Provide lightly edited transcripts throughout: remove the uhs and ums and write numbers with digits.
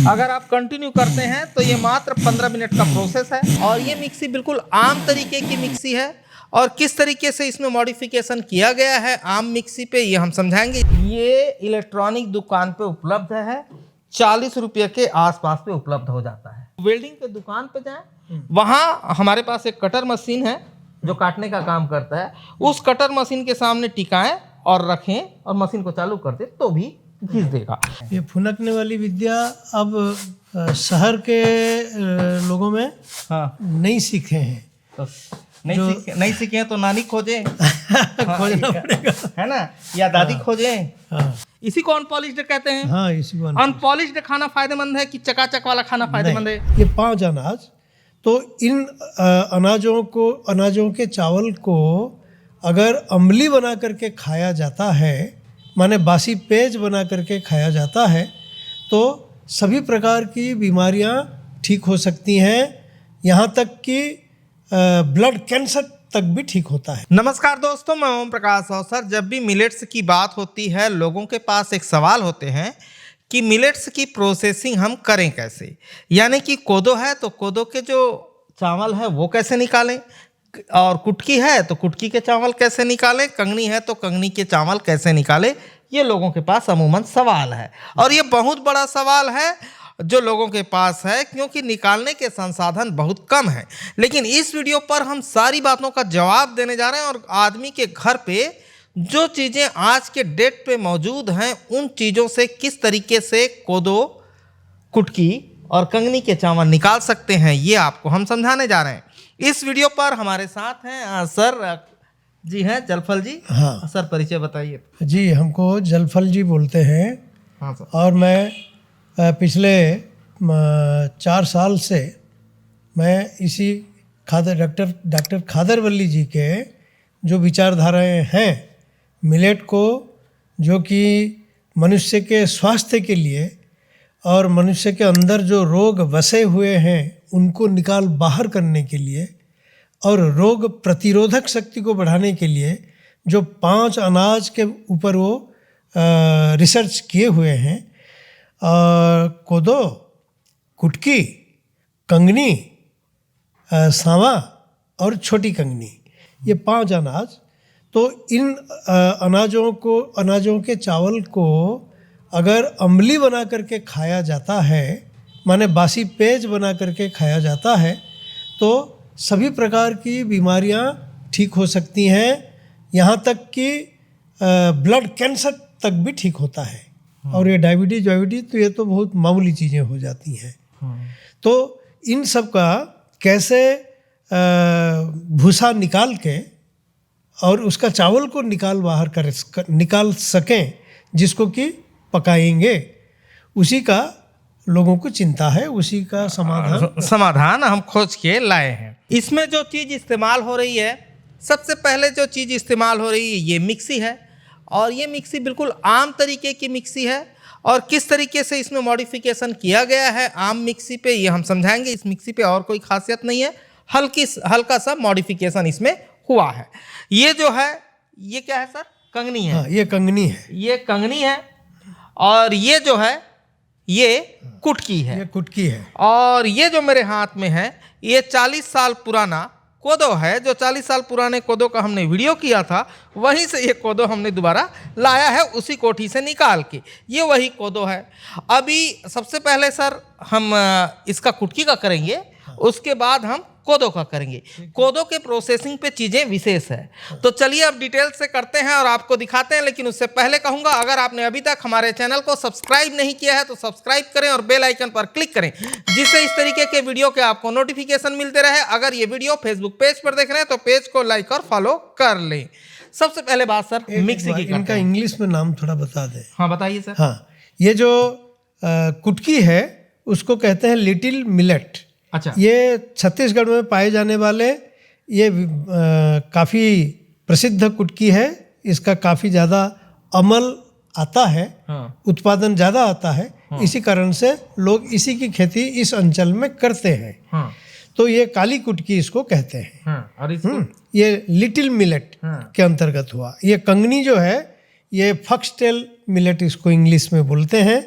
अगर आप कंटिन्यू करते हैं तो ये मात्र 15 मिनट का प्रोसेस है। और ये मिक्सी बिल्कुल आम तरीके की मिक्सी है और किस तरीके से इसमें मॉडिफिकेशन किया गया है आम मिक्सी पे ये हम समझाएंगे। ये इलेक्ट्रॉनिक दुकान पे उपलब्ध है, 40 रुपये के आसपास पे उपलब्ध हो जाता है। वेल्डिंग के दुकान पे जाएं, वहाँ हमारे पास एक कटर मशीन है जो काटने का काम करता है। उस कटर मशीन के सामने टिकाएं और रखें और मशीन को चालू कर दे तो भी घिस देगा। ये फुनकने वाली विद्या अब शहर के लोगों में नहीं सीखे हैं। तो नहीं सीखे हैं तो नानी खोजे खोजना पड़ेगा, है ना, या दादी खोजे। इसी को अनपॉलिश्ड कहते हैं। हाँ, इसी को अनपॉलिश्ड खाना फायदेमंद है कि चकाचक वाला खाना फायदेमंद है? ये 5 अनाज, तो इन अनाजों के चावल को अगर अम्ली बना करके खाया जाता है, माने बासी पेज बना करके खाया जाता है, तो सभी प्रकार की बीमारियां ठीक हो सकती हैं। यहाँ तक कि ब्लड कैंसर तक भी ठीक होता है। नमस्कार दोस्तों, मैं ओम प्रकाश अवसर। जब भी मिलेट्स की बात होती है, लोगों के पास एक सवाल होते हैं कि मिलेट्स की प्रोसेसिंग हम करें कैसे। यानी कि कोदो है तो कोदो के जो चावल है वो कैसे निकालें, और कुटकी है तो कुटकी के चावल कैसे निकालें, कंगनी है तो कंगनी के चावल कैसे निकालें। ये लोगों के पास अमूमन सवाल है और ये बहुत बड़ा सवाल है जो लोगों के पास है, क्योंकि निकालने के संसाधन बहुत कम हैं। लेकिन इस वीडियो पर हम सारी बातों का जवाब देने जा रहे हैं और आदमी के घर पे जो चीज़ें आज के डेट पे मौजूद हैं उन चीज़ों से किस तरीके से कोदो, कुटकी और कंगनी के चावल निकाल सकते हैं, ये आपको हम समझाने जा रहे हैं। इस वीडियो पर हमारे साथ हैं सर जी हैं जलफल जी। हाँ सर, परिचय बताइए। जी, हमको जलफल जी बोलते हैं। हाँ सर। और मैं पिछले 4 साल से मैं इसी डॉक्टर खादरवल्ली जी के जो विचारधाराएं हैं मिलेट को, जो कि मनुष्य के स्वास्थ्य के लिए और मनुष्य के अंदर जो रोग बसे हुए हैं उनको निकाल बाहर करने के लिए और रोग प्रतिरोधक शक्ति को बढ़ाने के लिए जो 5 अनाज के ऊपर वो रिसर्च किए हुए हैं, कोदो, कुटकी, कंगनी, सांवा और छोटी कंगनी, ये 5 अनाज। तो इन अनाजों के चावल को अगर अम्ली बना करके खाया जाता है, माने बासी पेज बना करके खाया जाता है, तो सभी प्रकार की बीमारियां ठीक हो सकती हैं। यहाँ तक कि ब्लड कैंसर तक भी ठीक होता है। और ये डायबिटीज तो ये तो बहुत मामूली चीज़ें हो जाती हैं। तो इन सब का कैसे भूसा निकाल के और उसका चावल को निकाल सकें, जिसको कि पकाएंगे, उसी का लोगों को चिंता है, उसी का समाधान हम खोज के लाए हैं। इसमें जो चीज़ इस्तेमाल हो रही है, सबसे पहले जो चीज़ इस्तेमाल हो रही है ये मिक्सी है। और ये मिक्सी बिल्कुल आम तरीके की मिक्सी है और किस तरीके से इसमें मॉडिफिकेशन किया गया है आम मिक्सी पे ये हम समझाएंगे। इस मिक्सी पे और कोई खासियत नहीं है, हल्का सा मॉडिफिकेशन इसमें हुआ है। ये जो है ये क्या है सर? कंगनी है। हाँ, ये कंगनी है। ये कंगनी है। और ये जो है ये कुटकी है। ये कुटकी है। और ये जो मेरे हाथ में है ये 40 साल पुराना कोदो है। जो 40 साल पुराने कोदो का हमने वीडियो किया था, वहीं से ये कोदो हमने दोबारा लाया है, उसी कोठी से निकाल के। ये वही कोदो है। अभी सबसे पहले सर हम इसका कुटकी का करेंगे, उसके बाद हम कोदो का करेंगे। कोदो के प्रोसेसिंग पे चीज़ें विशेष है, तो चलिए अब डिटेल से करते हैं और आपको दिखाते हैं। लेकिन उससे पहले कहूँगा, अगर आपने अभी तक हमारे चैनल को सब्सक्राइब नहीं किया है तो सब्सक्राइब करें और बेल आइकन पर क्लिक करें, जिससे इस तरीके के वीडियो के आपको नोटिफिकेशन मिलते रहे। अगर ये वीडियो फेसबुक पेज पर देख रहे हैं तो पेज को लाइक और फॉलो कर लें। सबसे पहले बात सर मिक्सी की, इनका इंग्लिश में नाम थोड़ा बता दें। हाँ बताइए सर। हाँ, ये जो कुटकी है उसको कहते हैं लिटिल मिलेट। अच्छा। ये छत्तीसगढ़ में पाए जाने वाले ये काफ़ी प्रसिद्ध कुटकी है। इसका काफ़ी ज़्यादा अमल आता है। हाँ। उत्पादन ज़्यादा आता है। हाँ। इसी कारण से लोग इसी की खेती इस अंचल में करते हैं। हाँ। तो ये काली कुटकी इसको कहते हैं। हाँ। और ये लिटिल मिलेट के अंतर्गत हुआ। ये कंगनी जो है ये फॉक्सटेल मिलेट इसको इंग्लिश में बोलते हैं,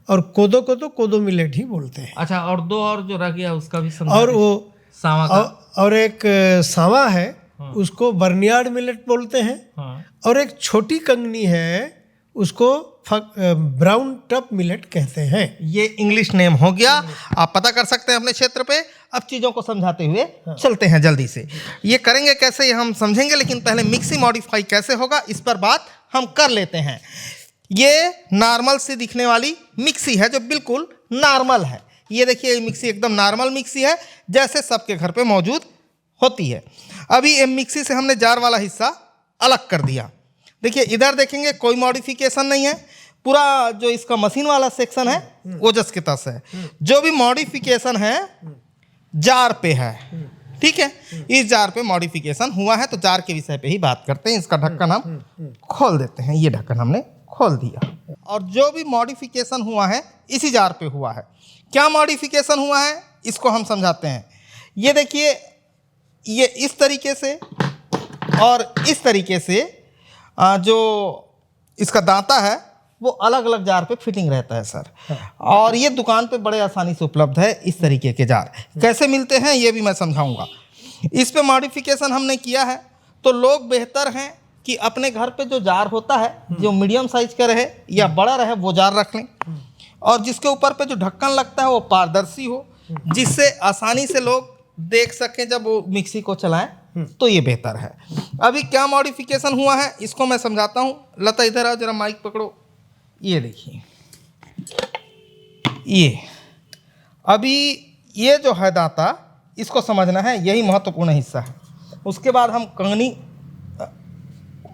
और कोदो को तो कोदो मिलेट ही बोलते हैं। अच्छा, और दो और जो रह गया उसका भी समझा और दीजिए। वो सांवा का। और एक सांवा है, उसको बर्नियार्ड मिलेट बोलते हैं। हाँ। और एक छोटी कंगनी है, उसको ब्राउन टप मिलेट कहते हैं। ये इंग्लिश नेम हो गया, आप पता कर सकते हैं अपने क्षेत्र पे। अब चीज़ों को समझाते हुए चलते हैं जल्दी से। ये करेंगे कैसे ये हम समझेंगे, लेकिन पहले मिक्सी मॉडिफाई कैसे होगा इस पर बात हम कर लेते हैं। ये नॉर्मल सी दिखने वाली मिक्सी है जो बिल्कुल नॉर्मल है। ये देखिए, ये मिक्सी एकदम नॉर्मल मिक्सी है जैसे सबके घर पे मौजूद होती है। अभी ये मिक्सी से हमने जार वाला हिस्सा अलग कर दिया। देखिए इधर देखेंगे कोई मॉडिफिकेशन नहीं है, पूरा जो इसका मशीन वाला सेक्शन है वो जस के तस है। जो भी मॉडिफिकेशन है जार पे है, ठीक है। इस जार पे मॉडिफिकेशन हुआ है तो जार के विषय पे ही बात करते हैं। इसका ढक्कन हम खोल देते हैं। ये ढक्कन हमने खोल दिया, और जो भी मॉडिफिकेशन हुआ है इसी जार पे हुआ है। क्या मॉडिफिकेशन हुआ है इसको हम समझाते हैं। ये देखिए, ये इस तरीके से और इस तरीके से जो इसका दांता है वो अलग अलग जार पे फिटिंग रहता है सर। और ये दुकान पे बड़े आसानी से उपलब्ध है इस तरीके के जार। कैसे मिलते हैं ये भी मैं समझाऊंगा। इस पे मॉडिफिकेशन हमने किया है तो लोग बेहतर हैं कि अपने घर पे जो जार होता है जो मीडियम साइज का रहे या बड़ा रहे वो जार रख लें, और जिसके ऊपर पे जो ढक्कन लगता है वो पारदर्शी हो, जिससे आसानी से लोग देख सकें जब वो मिक्सी को चलाएं, तो ये बेहतर है। अभी क्या मॉडिफिकेशन हुआ है इसको मैं समझाता हूँ। लता इधर आओ, जरा माइक पकड़ो। ये देखिए, ये अभी ये जो है दांता, इसको समझना है, यही महत्वपूर्ण हिस्सा है। उसके बाद हम कंगनी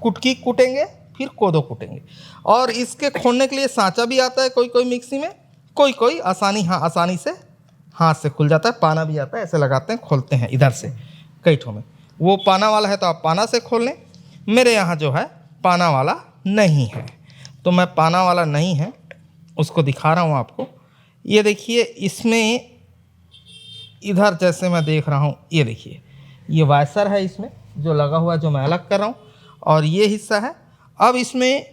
कुटकी कूटेंगे, फिर कोदो कूटेंगे। और इसके खोलने के लिए सांचा भी आता है कोई कोई मिक्सी में, कोई कोई आसानी से हाथ से खुल जाता है। पाना भी आता है, ऐसे लगाते हैं, खोलते हैं इधर से। कई ठो में वो पाना वाला है तो आप पाना से खोल लें। मेरे यहाँ जो है पाना वाला नहीं है, तो मैं पाना वाला नहीं है उसको दिखा रहा हूँ आपको। ये देखिए, इसमें इधर जैसे मैं देख रहा हूँ, ये देखिए ये वाइसर है इसमें जो लगा हुआ है, जो मैं अलग कर रहा हूँ, और ये हिस्सा है। अब इसमें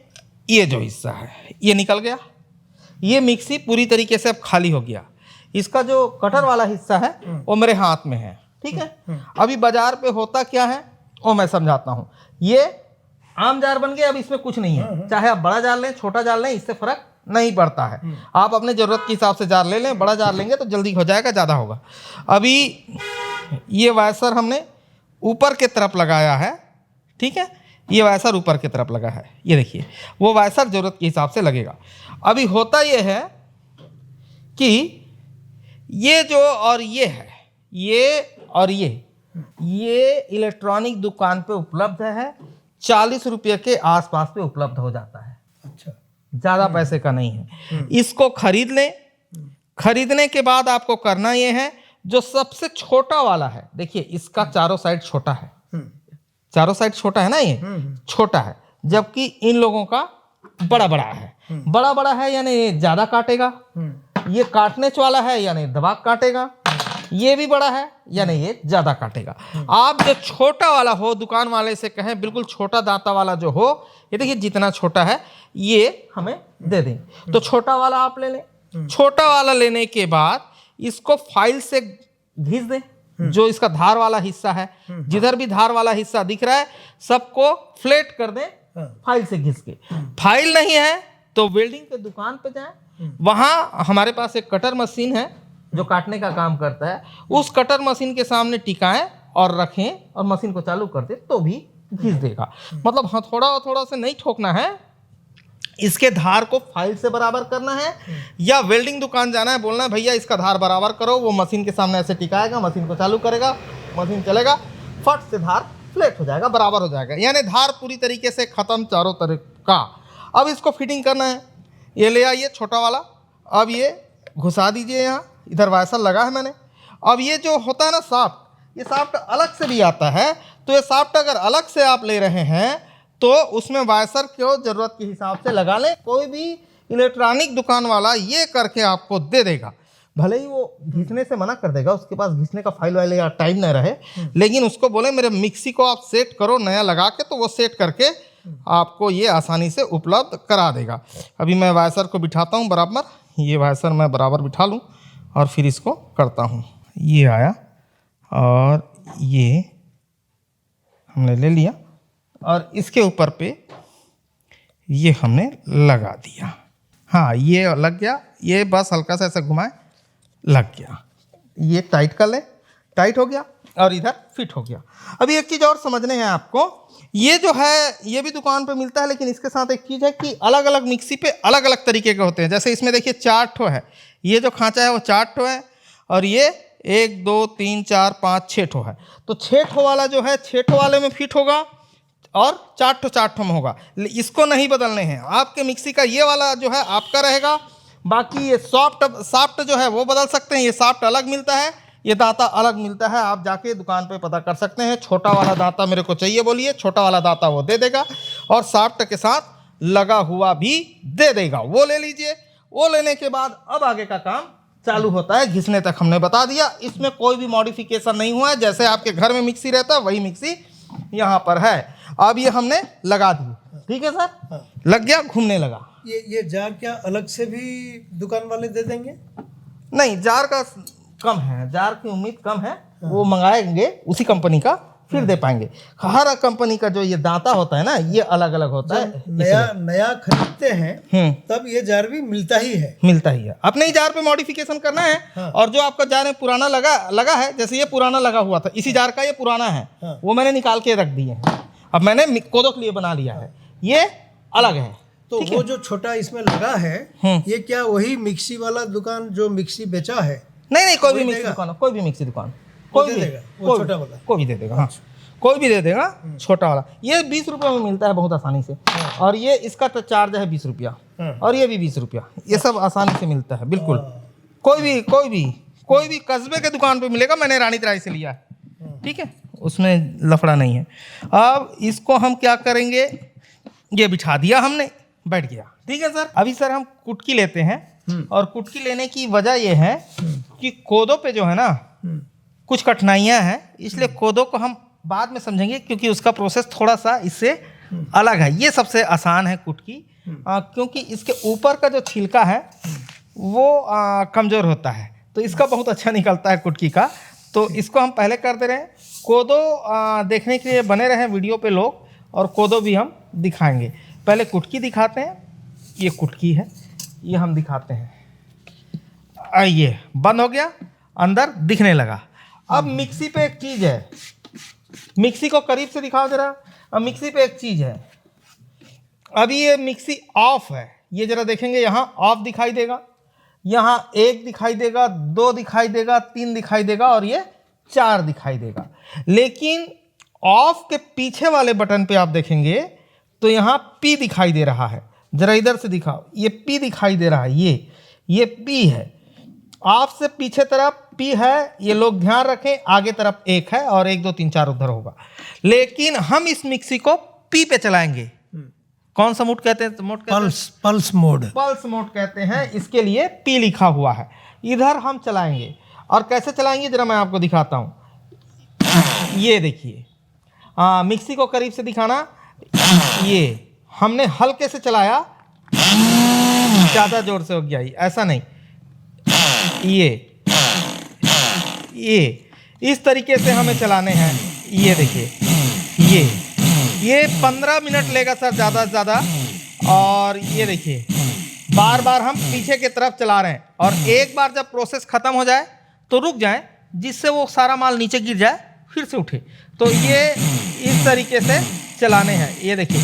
ये जो हिस्सा है ये निकल गया। ये मिक्सी पूरी तरीके से अब खाली हो गया। इसका जो कटर वाला हिस्सा है वो मेरे हाथ में है, ठीक है। अभी बाजार पे होता क्या है वो मैं समझाता हूँ। ये आम जार बन गया, अब इसमें कुछ नहीं है। चाहे आप बड़ा जार लें छोटा जार लें, इससे फर्क नहीं पड़ता है। आप अपने ज़रूरत के हिसाब से जार ले लें। बड़ा जार लेंगे तो जल्दी हो जाएगा, ज़्यादा होगा। अभी ये वाइसर हमने ऊपर के तरफ लगाया है, ठीक है। ये वाइसर ऊपर की तरफ लगा है, ये देखिए वो वाइसर ज़रूरत के हिसाब से लगेगा। अभी होता ये है कि ये जो और ये है, ये और ये इलेक्ट्रॉनिक दुकान पे उपलब्ध है। 40 रुपये के आसपास पे उपलब्ध हो जाता है। अच्छा, ज़्यादा पैसे का नहीं है। इसको खरीद लें। खरीदने के बाद आपको करना ये है, जो सबसे छोटा वाला है, देखिए इसका चारों साइड छोटा है, चारों साइड छोटा है ना, ये छोटा है, जबकि इन लोगों का बड़ा बड़ा है। बड़ा बड़ा है यानी ये ज़्यादा काटेगा, ये काटने वाला है यानी दबा काटेगा। ये भी बड़ा है यानी ये ज़्यादा काटेगा। आप जो छोटा वाला हो, दुकान वाले से कहें बिल्कुल छोटा दांता वाला जो हो, ये देखिए जितना छोटा है ये हमें दे दें, तो छोटा वाला आप ले लें। छोटा वाला लेने के बाद इसको फाइल से घिस दें। जो इसका धार वाला हिस्सा है, जिधर भी धार वाला हिस्सा दिख रहा है सबको फ्लैट कर दें फाइल से घिस के। फाइल नहीं है तो वेल्डिंग के दुकान पे जाएं, वहाँ हमारे पास एक कटर मशीन है जो काटने का काम करता है। उस कटर मशीन के सामने टिकाएं और रखें और मशीन को चालू कर दे तो भी घिस देगा। मतलब हथौड़ा से नहीं ठोकना है, इसके धार को फाइल से बराबर करना है, या वेल्डिंग दुकान जाना है, बोलना है भैया इसका धार बराबर करो। वो मशीन के सामने ऐसे टिकाएगा, मशीन को चालू करेगा, मशीन चलेगा, फट से धार फ्लैट हो जाएगा, बराबर हो जाएगा, यानी धार पूरी तरीके से खत्म चारों तरफ का। अब इसको फिटिंग करना है। ये ले आइए छोटा वाला, अब ये घुसा दीजिए यहाँ, इधर वाइसर लगा है मैंने। अब ये जो होता है ना शाफ्ट, ये शाफ्ट अलग से भी आता है, तो ये शाफ्ट अगर अलग से आप ले रहे हैं तो उसमें वाइसर को ज़रूरत के हिसाब से लगा लें। कोई भी इलेक्ट्रॉनिक दुकान वाला ये करके आपको दे देगा, भले ही वो घिसने से मना कर देगा, उसके पास घिसने का फाइल वाइल या टाइम न रहे, लेकिन उसको बोले मेरे मिक्सी को आप सेट करो नया लगा के, तो वो सेट करके आपको ये आसानी से उपलब्ध करा देगा। अभी मैं वायसर को बिठाता हूँ बराबर, ये वायसर मैं बराबर बिठा लूँ और फिर इसको करता हूँ। ये आया और ये हमने ले लिया और इसके ऊपर पे ये हमने लगा दिया। हाँ, ये लग गया, ये बस हल्का सा ऐसा घुमाए, लग गया। ये टाइट कर ले, टाइट हो गया और इधर फिट हो गया। अभी एक चीज़ और समझने हैं आपको, ये जो है ये भी दुकान पे मिलता है, लेकिन इसके साथ एक चीज़ है कि अलग अलग मिक्सी पे अलग अलग तरीके के होते हैं। जैसे इसमें देखिए 4 ठो है, ये जो खांचा है वो 4 ठो है और ये 1 2 3 4 5 6 ठो है। तो 6 ठो वाला जो है 6 ठो वाले में फिट होगा और 4 ठो में होगा। इसको नहीं बदलने हैं। आपके मिक्सी का ये वाला जो है आपका रहेगा। बाकी ये सॉफ्ट जो है वो बदल सकते हैं। ये सॉफ्ट अलग मिलता है, ये दाता अलग मिलता है। आप जाके दुकान पे पता कर सकते हैं। छोटा वाला दाता मेरे को चाहिए बोलिए, छोटा वाला दाता वो दे देगा और सॉफ्ट के साथ लगा हुआ भी दे देगा, वो ले लीजिए। वो लेने के बाद अब आगे का काम चालू होता है। घिसने तक हमने बता दिया, इसमें कोई भी मॉडिफिकेशन नहीं हुआ है। जैसे आपके घर में मिक्सी रहता है वही मिक्सी यहाँ पर है। अब ये हमने लगा दी, ठीक है सर, लग गया, घूमने लगा। ये जार क्या अलग से भी दुकान वाले दे देंगे? नहीं, जार का कम है, जार की उम्मीद कम है। वो मंगाएंगे उसी कंपनी का, फिर दे पाएंगे। हर कंपनी का जो ये दांता होता है ना, ये अलग अलग होता है। नया खरीदते हैं तब ये जार भी मिलता ही है। अपने ही जार पे मॉडिफिकेशन करना है। हाँ। और जो आपका जार में पुराना लगा है, जैसे ये पुराना लगा हुआ था, इसी जार का ये पुराना है। हाँ। वो मैंने निकाल के रख दिए हैं। अब मैंने कोदो के लिए बना लिया है, ये अलग है। तो वो जो छोटा इसमें लगा है, ये क्या वही मिक्सी वाला दुकान जो मिक्सी बेचा है? नहीं, कोई भी मिक्सी दुकान, कोई भी मिक्सी दुकान, कोई भी देगा, वो छोटा वाला कोई भी दे देगा। हाँ, कोई भी दे देगा, छोटा वाला। ये 20 रुपये में मिलता है बहुत आसानी से। और ये इसका तो चार्ज है 20 रुपया और ये भी 20 रुपया। ये सब आसानी से मिलता है बिल्कुल। कोई भी कस्बे के दुकान पे मिलेगा। मैंने रानी तराई से लिया है, ठीक है, उसमें लफड़ा नहीं है। अब इसको हम क्या करेंगे, ये बिठा दिया हमने, बैठ गया, ठीक है सर। अभी सर हम कुटकी लेते हैं और कुटकी लेने की वजह यह है कि कोदो पे जो है ना कुछ कठिनाइयाँ हैं, इसलिए कोदो को हम बाद में समझेंगे क्योंकि उसका प्रोसेस थोड़ा सा इससे अलग है। ये सबसे आसान है कुटकी, क्योंकि इसके ऊपर का जो छिलका है वो कमज़ोर होता है, तो इसका बहुत अच्छा निकलता है कुटकी का। तो इसको हम पहले कर दे रहे हैं। कोदो देखने के लिए बने रहे वीडियो पे लोग, और कोदो भी हम दिखाएंगे। पहले कुटकी दिखाते हैं। ये कुटकी है, ये हम दिखाते हैं। ये बंद हो गया, अंदर दिखने लगा। अब मिक्सी पे एक चीज़ है, मिक्सी को करीब से दिखाओ जरा। अब मिक्सी पे एक चीज़ है, अभी ये मिक्सी ऑफ है। ये जरा देखेंगे, यहाँ ऑफ दिखाई देगा, यहाँ 1 दिखाई देगा, 2 दिखाई देगा, 3 दिखाई देगा और ये 4 दिखाई देगा। लेकिन ऑफ के पीछे वाले बटन पे आप देखेंगे तो यहाँ P दिखाई दे रहा है। जरा इधर से दिखाओ, ये P दिखाई दे रहा है, ये P है। ऑफ से पीछे तरफ P है, ये लोग ध्यान रखें। आगे तरफ 1 है और 1 2 3 4 उधर होगा। लेकिन हम इस मिक्सी को P पे चलाएंगे। कौन सा मोड कहते हैं? पल्स मोड कहते हैं। इसके लिए P लिखा हुआ है। इधर हम चलाएंगे, और कैसे चलाएंगे जरा मैं आपको दिखाता हूँ। ये देखिए, मिक्सी को करीब से दिखाना। ये हमने हल्के से चलाया, ज़्यादा जोर से हो गया, ऐसा नहीं। ये इस तरीके से हमें चलाने हैं। ये देखिए, ये 15 मिनट लेगा सर ज़्यादा से ज़्यादा। और ये देखिए, बार बार हम पीछे की तरफ चला रहे हैं, और एक बार जब प्रोसेस ख़त्म हो जाए तो रुक जाए, जिससे वो सारा माल नीचे गिर जाए, फिर से उठे। तो ये इस तरीके से चलाने हैं। ये देखिए,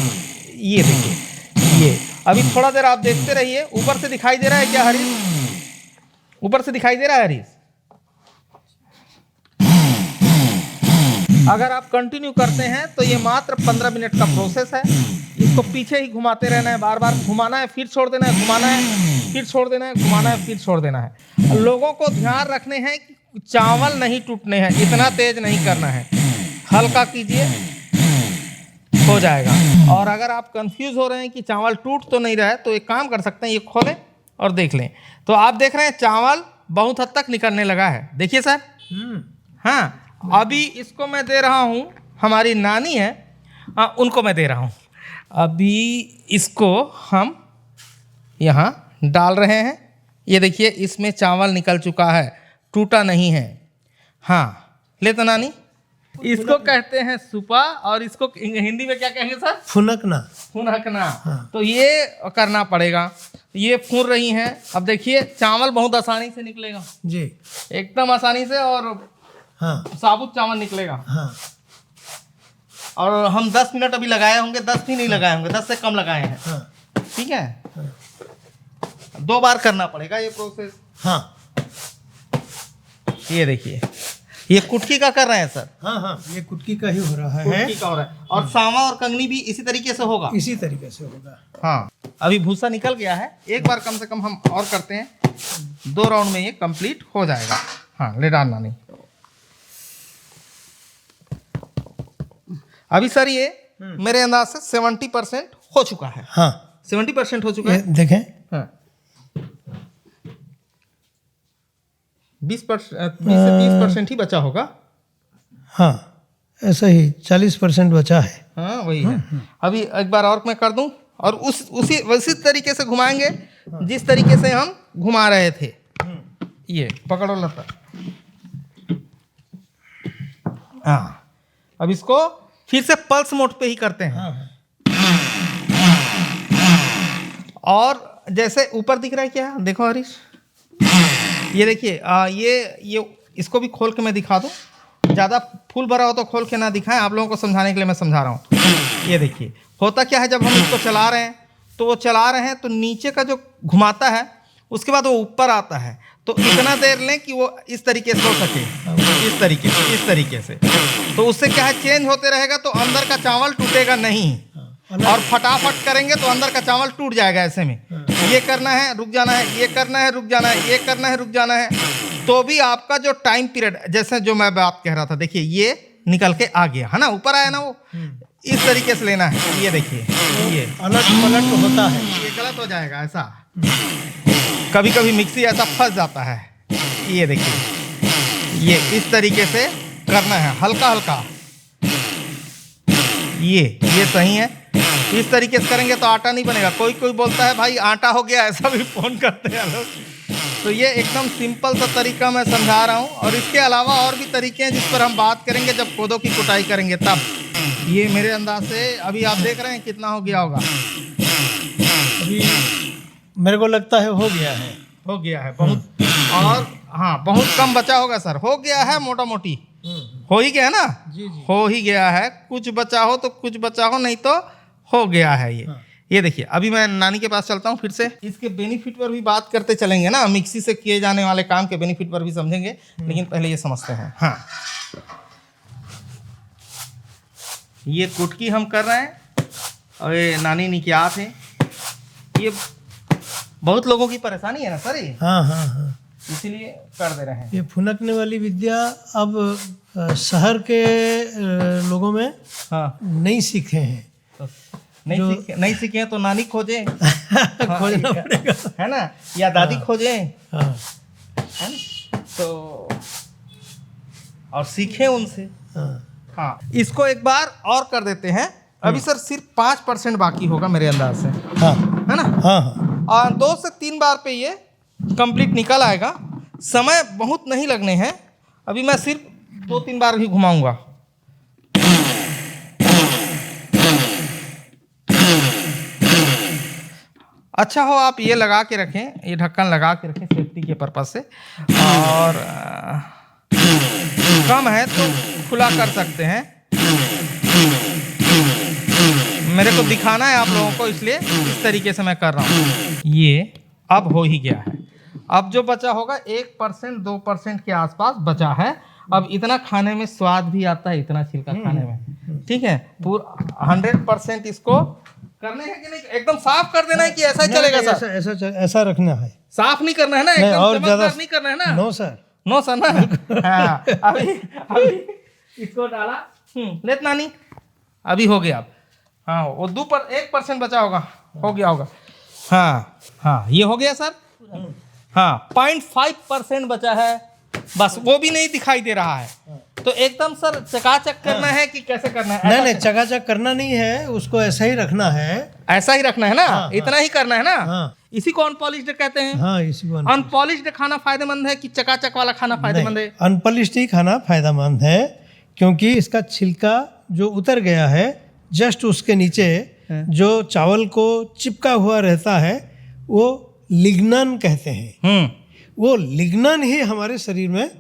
ये अभी थोड़ा देर आप देखते रहिए। ऊपर से दिखाई दे रहा है क्या हरीश? ऊपर से दिखाई दे रहा है हरीश? अगर आप कंटिन्यू करते हैं तो ये मात्र 15 मिनट का प्रोसेस है। इसको पीछे ही घुमाते रहना है, बार बार घुमाना है, फिर छोड़ देना है, घुमाना है, फिर छोड़ देना है, घुमाना है, फिर छोड़ देना है। लोगों को ध्यान रखने हैं कि चावल नहीं टूटने हैं, इतना तेज नहीं करना है, हल्का कीजिए, हो जाएगा। और अगर आप कंफ्यूज हो रहे हैं कि चावल टूट तो नहीं रहा है, तो एक काम कर सकते हैं, ये खोलें और देख लें। तो आप देख रहे हैं चावल बहुत हद तक निकलने लगा है। देखिए सर, हाँ, अभी इसको मैं दे रहा हूँ, हमारी नानी है, उनको मैं दे रहा हूँ। अभी इसको हम यहाँ डाल रहे हैं। ये देखिए इसमें चावल निकल चुका है, टूटा नहीं है। हाँ ले तो नानी, इसको कहते हैं सुपा और इसको हिंदी में क्या कहेंगे सर? फुनकना। फुनकना। तो ये करना पड़ेगा। ये फून रही हैं। अब देखिए चावल बहुत आसानी से निकलेगा जी, एकदम आसानी से, और हाँ साबुत चावल निकलेगा। हाँ। और हम 10 मिनट अभी लगाए होंगे, 10 भी नहीं लगाए होंगे, 10 से कम लगाए हैं। हाँ ठीक है, 2 बार करना पड़ेगा ये प्रोसेस। हाँ। ये देखिए ये कुटकी का कर रहे हैं सर। हाँ हाँ, ये कुटकी का ही हो रहा है। कुटकी का हो रहा है, और सांवा और कंगनी भी इसी तरीके से होगा। इसी तरीके से होगा। हाँ अभी भूसा निकल गया है, एक बार कम से कम हम और करते हैं, 2 राउंड में ये कंप्लीट हो जाएगा। हाँ ले डालना नहीं। अभी सर ये मेरे अंदाज से 70% हो चुका है। हाँ 70% हो चुका है। देखें। हाँ 20 से 30% ही बचा होगा। हाँ ऐसा ही 40% बचा है। हाँ वही है। अभी एक बार और मैं कर दूं, और उसी तरीके से घुमाएंगे जिस तरीके से हम घुमा रहे थे। ये पकड़ो लता। हाँ अब इसको फिर से पल्स मोड पे ही करते हैं। हाँ और जैसे ऊपर दिख रहा है क्या, देखो हरीश, ये देखिए ये इसको भी खोल के मैं दिखा दूं। ज़्यादा फूल भरा हो तो खोल के ना दिखाएं, आप लोगों को समझाने के लिए मैं समझा रहा हूँ। ये देखिए होता क्या है, जब हम इसको चला रहे हैं तो वो चला रहे हैं तो नीचे का जो घुमाता है उसके बाद वो ऊपर आता है, तो इतना देर लें कि वो इस तरीके से हो सके, इस तरीके से। तो उससे क्या है, चेंज होते रहेगा तो अंदर का चावल टूटेगा नहीं, और फटाफट करेंगे तो अंदर का चावल टूट जाएगा। ऐसे में ये करना है, रुक जाना है, ये करना है, रुक जाना है, ये करना है, रुक जाना है, तो भी आपका जो टाइम पीरियड, जैसे जो मैं बात कह रहा था, देखिए ये निकल के आ गया है ना, ऊपर आया ना, वो इस तरीके से लेना है। ये देखिए ये अलट पलट होता है, ये गलत हो जाएगा ऐसा, कभी कभी मिक्सी ऐसा फंस जाता है। ये देखिए ये इस तरीके से करना है, हल्का हल्का। ये सही है। इस तरीके से करेंगे तो आटा नहीं बनेगा। कोई कोई बोलता है भाई आटा हो गया, ऐसा भी फोन करते हैं लोग। तो ये एकदम सिंपल सा तरीका मैं समझा रहा हूँ, और इसके अलावा और भी तरीके हैं जिस पर हम बात करेंगे जब कोदो की कुटाई करेंगे तब। ये मेरे अंदाज से अभी आप देख रहे हैं कितना हो गया होगा। अभी मेरे को लगता है हो गया है बहुत। और हाँ बहुत कम बचा होगा सर, हो गया है मोटा मोटी, हो ही गया ना। जी जी, हो ही गया है, कुछ बचा हो तो कुछ बचा हो, नहीं तो हो गया है ये। ये देखिए अभी मैं नानी के पास चलता हूँ, फिर से इसके बेनिफिट पर भी बात करते चलेंगे ना, मिक्सी से किए जाने वाले काम के बेनिफिट पर भी समझेंगे, लेकिन पहले ये समझते हैं। हाँ ये कुटकी हम कर रहे हैं, और ये नानी निकियात है। ये बहुत लोगों की परेशानी है ना सर, ये हाँ हाँ हाँ, इसीलिए कर दे रहे हैं। ये फुनकने वाली विद्या अब शहर के लोगों में हाँ नहीं सीखे हैं। तो नहीं सीखे हैं तो नानी खोजें खोजना पड़ेगा, है ना, या दादी खोजें, हाँ है ना, तो और सीखें उनसे। हाँ हाँ इसको एक बार और कर देते हैं। अभी सर सिर्फ 5% बाकी होगा मेरे अंदाज से, हाँ है ना। हाँ हाँ, और 2 से 3 बार पे ये कंप्लीट निकल आएगा। समय बहुत नहीं लगने हैं, अभी मैं सिर्फ 2-3 बार ही घुमाऊंगा। अच्छा हो आप ये लगा के रखें, ये ढक्कन लगा के रखें सेफ्टी के पर्पज से, और कम है तो खुला कर सकते हैं। मेरे को दिखाना है आप लोगों को, इसलिए इस तरीके से मैं कर रहा हूँ। ये अब हो ही गया है। अब जो बचा होगा 1% 2% के आसपास बचा है। अब इतना खाने में स्वाद भी आता है, इतना छिलका खाने में, ठीक है। पूरा 100% इसको करने है कि नहीं, एकदम साफ कर देना है कि ऐसा ही चलेगा सर? ऐसा रखना है, साफ नहीं करना है ना, नहीं, एकदम और चमकदार ज्यादा नहीं करना है ना। नो सर, नो सर ना। हाँ, अभी इसको डाला, लेत नानी, अभी हो गया। अब हाँ वो 1% बचा होगा, हो गया होगा। हाँ हाँ ये हो गया सर। हाँ 0.5% बचा है, बस वो भी नहीं दिखाई दे रहा है। तो एकदम सर चकाचक करना है कि कैसे करना है? नहीं नहीं, चकाचक करना नहीं है, उसको ऐसा ही रखना है। ऐसा ही रखना है ना? इतना ही करना है ना? हाँ इसी को अनपॉलिश्ड कहते हैं। हाँ, इसी को अनपॉलिश्ड खाना फायदेमंद है कि चकाचक वाला खाना फायदेमंद है? अनपॉलिश्ड ही खाना फायदेमंद है, क्योंकि इसका छिलका जो उतर गया है, जस्ट उसके नीचे जो चावल को चिपका हुआ रहता है वो लिग्नन कहते हैं। वो लिग्नन ही हमारे शरीर में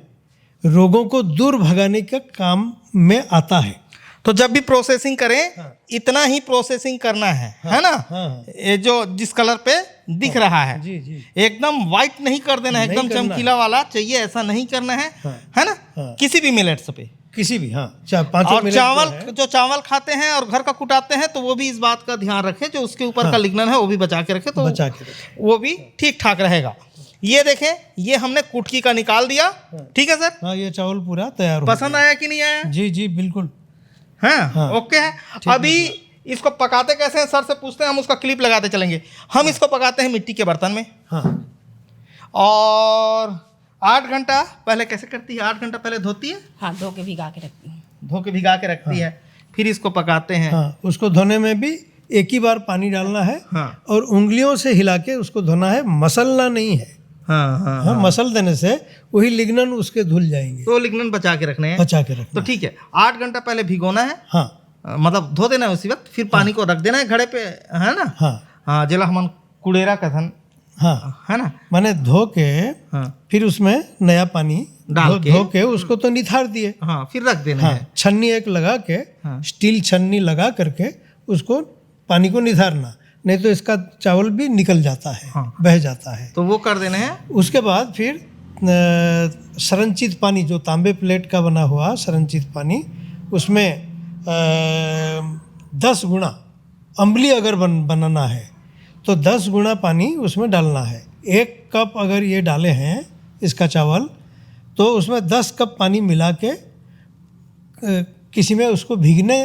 रोगों को दूर भगाने का काम में आता है। तो जब भी प्रोसेसिंग करें इतना ही प्रोसेसिंग करना है ना? ये जो जिस कलर पे दिख रहा है जी जी, एकदम व्हाइट नहीं कर देना है, एकदम चमकीला वाला चाहिए, ऐसा नहीं करना है, है ना? किसी भी मिलेट्स पे, किसी भी, हाँ, पांचों और चावल जो चावल खाते हैं और घर का कुटाते हैं तो वो भी इस बात का ध्यान रखें, जो उसके ऊपर का लिग्नन है वो भी बचा के रखे, तो बचा के रखें, वो भी ठीक ठाक रहेगा। ये देखें, ये हमने कुटकी का निकाल दिया। ठीक है सर, हाँ, ये चावल पूरा तैयार हो पसंद आया कि नहीं आया? जी जी बिल्कुल। हाँ, ओके है। अभी इसको पकाते कैसे हैं सर से पूछते हैं, हम उसका क्लिप लगाते चलेंगे। हम इसको पकाते हैं मिट्टी के बर्तन में। हाँ, और 8 घंटा पहले कैसे करती है? 8 घंटा पहले धोती है, हाँ, धो के भिगा के रखती हूँ। धो के भिगा के रखती है, फिर इसको पकाते हैं। हाँ, उसको धोने में भी एक ही बार पानी डालना है, हाँ। और उंगलियों से हिला के उसको धोना है, मसलना नहीं है। हाँ, मसल देने से वही लिग्नन उसके धुल जाएंगे। तो लिग्नन बचा के रखने हैं, बचा के रखना। तो ठीक है। 8 घंटा पहले भिगोना है, हाँ, मतलब धो देना है उसी वक्त, फिर पानी को रख देना है घड़े पे, है ना? हाँ हाँ, जिला हमन कुड़ेरा कथन, हाँ, है ना? मैंने धो के हाँ फिर उसमें नया पानी डाल के, धो के उसको तो निथार दिए। हाँ, फिर रख देना हाँ, है। छन्नी एक लगा के, स्टील छन्नी लगा करके उसको पानी को निथारना, नहीं तो इसका चावल भी निकल जाता है, बह जाता है। तो वो कर देना है। उसके बाद फिर संरचित पानी, जो तांबे प्लेट का बना हुआ संरचित पानी, उसमें 10 गुना अम्बली अगर बनाना है तो 10 गुना पानी उसमें डालना है। 1 कप अगर ये डाले हैं इसका चावल, तो उसमें 10 कप पानी मिला के किसी में उसको भीगने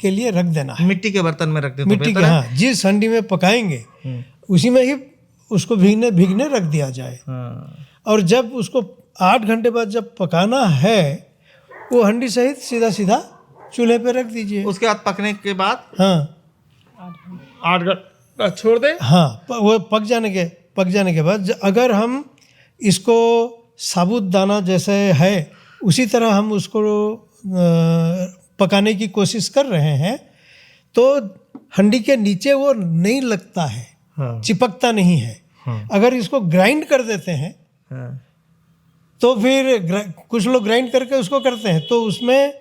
के लिए रख देना है। मिट्टी के बर्तन में रख दे तो मिट्टी के, हाँ, जिस हंडी में पकाएंगे उसी में ही उसको भीगने रख दिया जाए। और जब उसको 8 घंटे बाद जब पकाना है, वो हंडी सहित सीधा सीधा चूल्हे पे रख दीजिए। उसके बाद पकने के बाद, हाँ, 8 घंटा छोड़ दे। हाँ, वो पक जाने के बाद अगर हम इसको साबुत दाना जैसे है उसी तरह हम उसको पकाने की कोशिश कर रहे हैं, तो हंडी के नीचे वो नहीं लगता है, चिपकता नहीं है। अगर इसको ग्राइंड कर देते हैं तो फिर कुछ लोग ग्राइंड करके उसको करते हैं, तो उसमें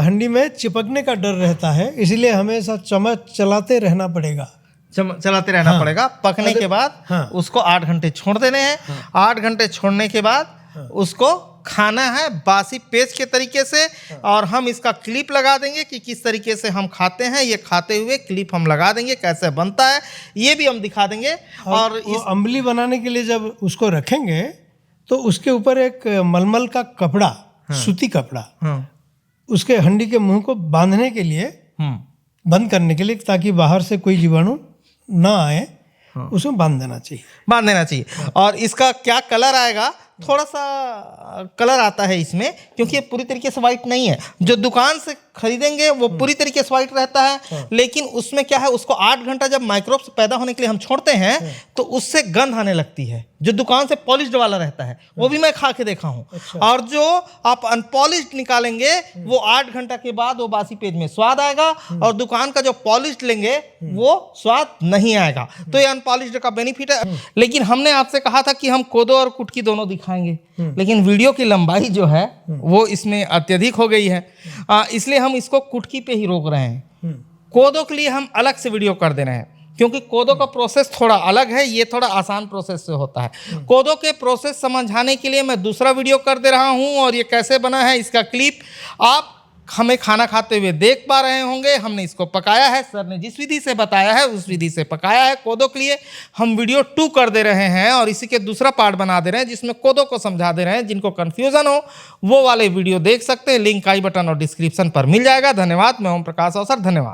हंडी में चिपकने का डर रहता है, इसलिए हमेशा चम्मच चलाते रहना पड़ेगा। पड़ेगा। पकने के बाद उसको 8 घंटे छोड़ देने हैं। 8 घंटे छोड़ने के बाद उसको खाना है बासी पेज के तरीके से, और हम इसका क्लिप लगा देंगे कि किस तरीके से हम खाते हैं। ये खाते हुए क्लिप हम लगा देंगे, कैसे बनता है ये भी हम दिखा देंगे। और इस अम्बली बनाने के लिए जब उसको रखेंगे तो उसके ऊपर एक मलमल का कपड़ा, सूती कपड़ा, उसके हंडी के मुंह को बांधने के लिए, बंद करने के लिए, ताकि बाहर से कोई जीवाणु ना आए, उसमें बांध देना चाहिए। और इसका क्या कलर आएगा? थोड़ा सा कलर आता है इसमें, क्योंकि ये पूरी तरीके से वाइट नहीं है। जो दुकान से खरीदेंगे वो पूरी तरीके से वाइट रहता है, लेकिन उसमें क्या है, उसको 8 घंटा जब माइक्रोब्स पैदा होने के लिए हम छोड़ते हैं तो उससे गंध आने लगती है। जो दुकान से पॉलिश्ड वाला रहता है वो भी मैं खा के देखा हूँ। अच्छा। और जो आप अनपॉलिश्ड निकालेंगे वो 8 घंटा के बाद वो बासी पेज में स्वाद आएगा, और दुकान का जो पॉलिश्ड लेंगे वो स्वाद नहीं आएगा। तो ये अनपॉलिश्ड का बेनिफिट है। लेकिन हमने आपसे कहा था कि हम कोदो और कुटकी दोनों दिखाएंगे, लेकिन वीडियो की लंबाई जो है वो इसमें अत्यधिक हो गई है, इसलिए हम इसको कुटकी पे ही रोक रहे हैं। कोदो के लिए हम अलग से वीडियो कर दे रहे हैं, क्योंकि कोदो का प्रोसेस थोड़ा अलग है, ये थोड़ा आसान प्रोसेस से होता है। कोदो के प्रोसेस समझाने के लिए मैं दूसरा वीडियो कर दे रहा हूँ, और ये कैसे बना है इसका क्लिप आप हमें खाना खाते हुए देख पा रहे होंगे। हमने इसको पकाया है, सर ने जिस विधि से बताया है उस विधि से पकाया है। कोदो के लिए हम वीडियो 2 कर दे रहे हैं, और इसी के दूसरा पार्ट बना दे रहे हैं जिसमें कोदो को समझा दे रहे हैं। जिनको कन्फ्यूजन हो वो वाले वीडियो देख सकते हैं, लिंक आई बटन और डिस्क्रिप्शन पर मिल जाएगा। धन्यवाद। मैं ओम प्रकाश अवसर, धन्यवाद।